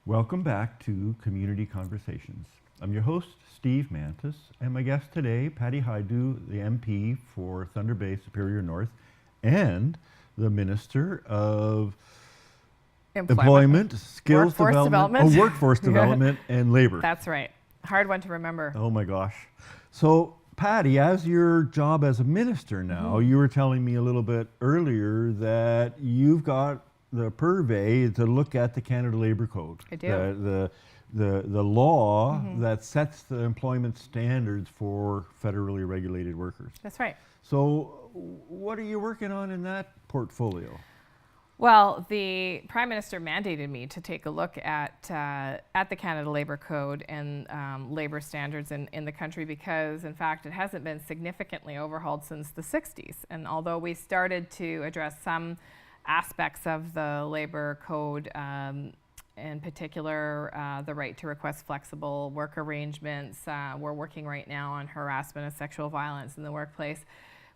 Welcome back to Community Conversations. I'm your host, Steve Mantis, and my guest today, Patty Hajdu, the MP for Thunder Bay Superior North, and the Minister of Employment, Skills Development, Workforce Development, and Labor. That's right. Hard one to remember. Oh my gosh. So, Patty, as your job as a minister now, you were telling me a little bit earlier that you've got the purvey to look at the Canada Labour Code. I do. The law that sets the employment standards for federally regulated workers. That's right. So what are you working on in that portfolio? Well, the Prime Minister mandated me to take a look at the Canada Labour Code and labour standards in the country because, in fact, it hasn't been significantly overhauled since the 60s. And although we started to address some aspects of the Labour Code, in particular, the right to request flexible work arrangements. We're working right now on harassment and sexual violence in the workplace.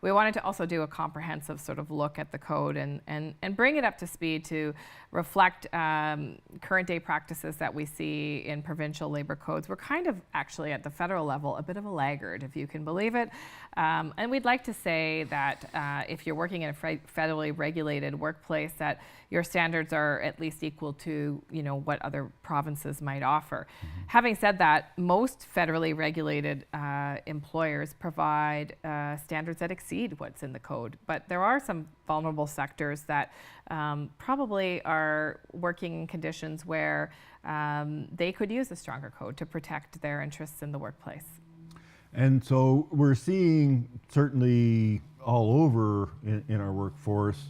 We wanted to also do a comprehensive sort of look at the code and bring it up to speed to reflect current day practices that we see in provincial labor codes. We're kind of actually at the federal level a bit of a laggard, if you can believe it. And we'd like to say that if you're working in a federally regulated workplace, that your standards are at least equal to, you know, what other provinces might offer. Having said that, most federally regulated employers provide standards that exceed what's in the code, but there are some vulnerable sectors that probably are working in conditions where they could use a stronger code to protect their interests in the workplace. And so we're seeing certainly all over in our workforce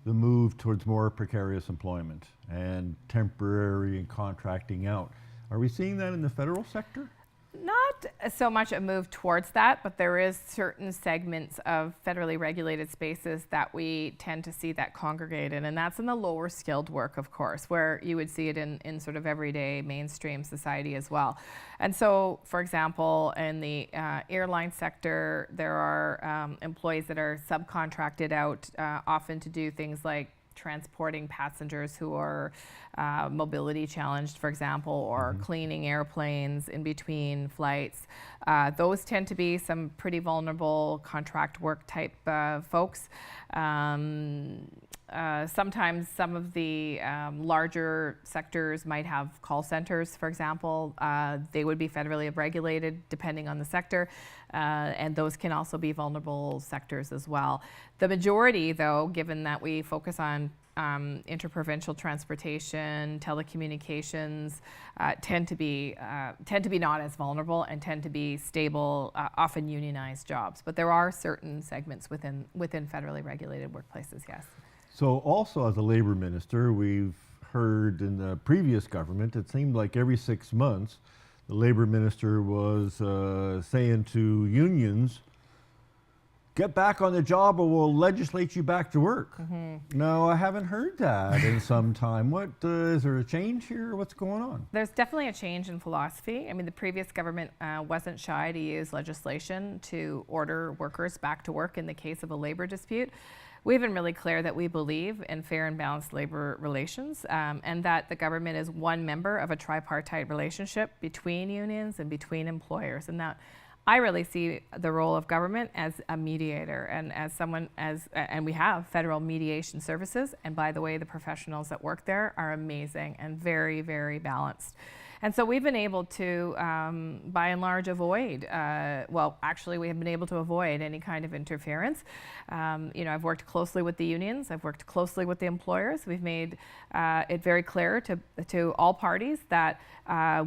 the move towards more precarious employment and temporary and contracting out. Are we seeing that in the federal sector? Not so much a move towards that, but there is certain segments of federally regulated spaces that we tend to see that congregate in, and that's in the lower skilled work, of course, where you would see it in sort of everyday mainstream society as well. And so, for example, in the airline sector, there are employees that are subcontracted out often to do things like transporting passengers who are mobility challenged, for example, or cleaning airplanes in between flights. Those tend to be some pretty vulnerable contract work type folks. Sometimes some of the larger sectors might have call centers, for example. They would be federally regulated depending on the sector, and those can also be vulnerable sectors as well. The majority, though, given that we focus on interprovincial transportation, telecommunications, tend to be not as vulnerable and tend to be stable, often unionized jobs. But there are certain segments within federally regulated workplaces, yes. So also as a labor minister, we've heard in the previous government, it seemed like every 6 months, the labor minister was saying to unions, get back on the job or we'll legislate you back to work. No, I haven't heard that in some time. What, is there a change here? What's going on? There's definitely a change in philosophy. I mean, the previous government wasn't shy to use legislation to order workers back to work in the case of a labor dispute. We've been really clear that we believe in fair and balanced labor relations and that the government is one member of a tripartite relationship between unions and between employers, and that I really see the role of government as a mediator and as someone and we have federal mediation services, and by the way, the professionals that work there are amazing and very, very balanced. And so we've been able to, by and large, avoid, well, actually we have been able to avoid any kind of interference. You know, I've worked closely with the unions, I've worked closely with the employers. We've made it very clear to all parties that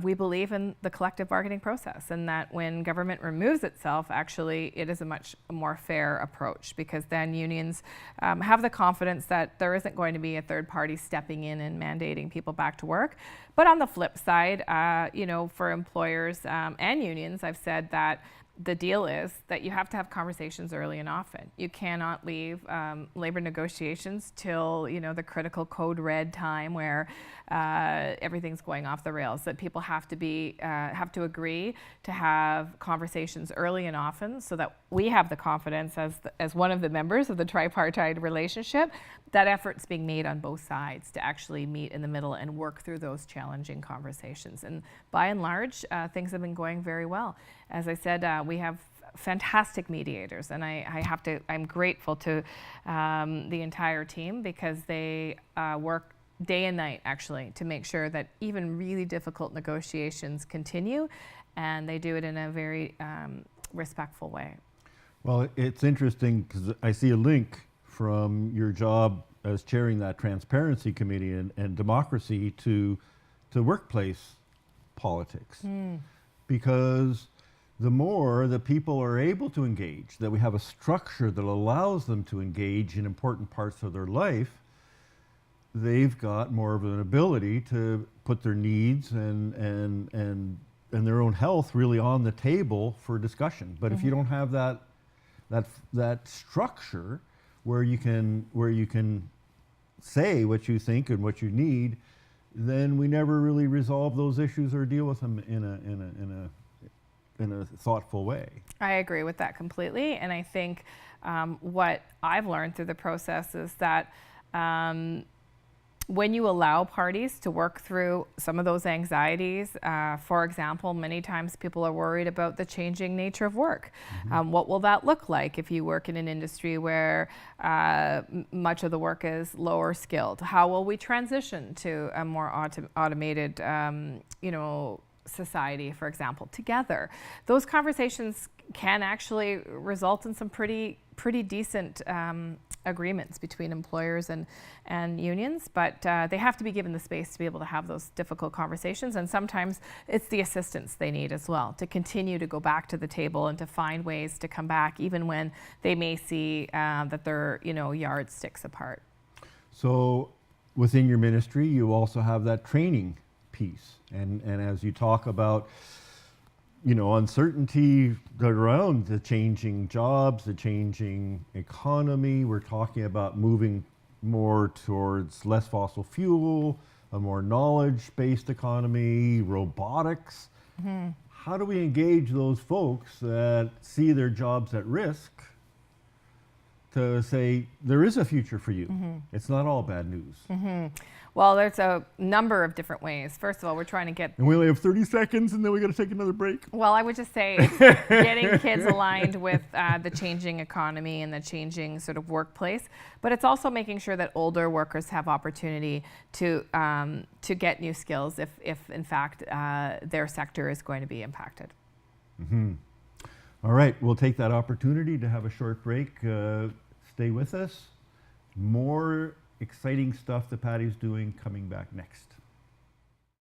we believe in the collective bargaining process, and that when government removes itself, actually it is a much more fair approach, because then unions have the confidence that there isn't going to be a third party stepping in and mandating people back to work. But on the flip side, you know, for employers and unions, I've said that the deal is that you have to have conversations early and often. You cannot leave labor negotiations till the critical code red time where everything's going off the rails. That people have to agree to have conversations early and often, so that we have the confidence as one of the members of the tripartite relationship that effort's being made on both sides to actually meet in the middle and work through those challenging conversations. And by and large, things have been going very well. As I said, we have fantastic mediators, and I'm grateful to the entire team, because they work day and night actually to make sure that even really difficult negotiations continue, and they do it in a very respectful way. Well, it's interesting because I see a link from your job as chairing that transparency committee and democracy to workplace politics. Because the more that people are able to engage, that we have a structure that allows them to engage in important parts of their life, they've got more of an ability to put their needs and their own health really on the table for discussion. But if you don't have that structure where you can say what you think and what you need, then we never really resolve those issues or deal with them in a thoughtful way. I agree with that completely, and I think what I've learned through the process is that when you allow parties to work through some of those anxieties, for example, many times people are worried about the changing nature of work. What will that look like if you work in an industry where much of the work is lower skilled? How will we transition to a more automated, society, for example, together? Those conversations can actually result in some pretty decent agreements between employers and unions, but they have to be given the space to be able to have those difficult conversations, and sometimes it's the assistance they need as well to continue to go back to the table and to find ways to come back even when they may see that they're yardsticks apart. So within your ministry, you also have that training piece, and as you talk about uncertainty around the changing jobs, the changing economy. We're talking about moving more towards less fossil fuel, a more knowledge-based economy, robotics. How do we engage those folks that see their jobs at risk to say there is a future for you? It's not all bad news. Well, there's a number of different ways. First of all, we're trying to get... And we only have 30 seconds, and then we got to take another break. Well, I would just say it's getting kids aligned with the changing economy and the changing sort of workplace, but it's also making sure that older workers have opportunity to get new skills if in fact, their sector is going to be impacted. All right, we'll take that opportunity to have a short break. Stay with us. More exciting stuff that Patty's doing coming back next.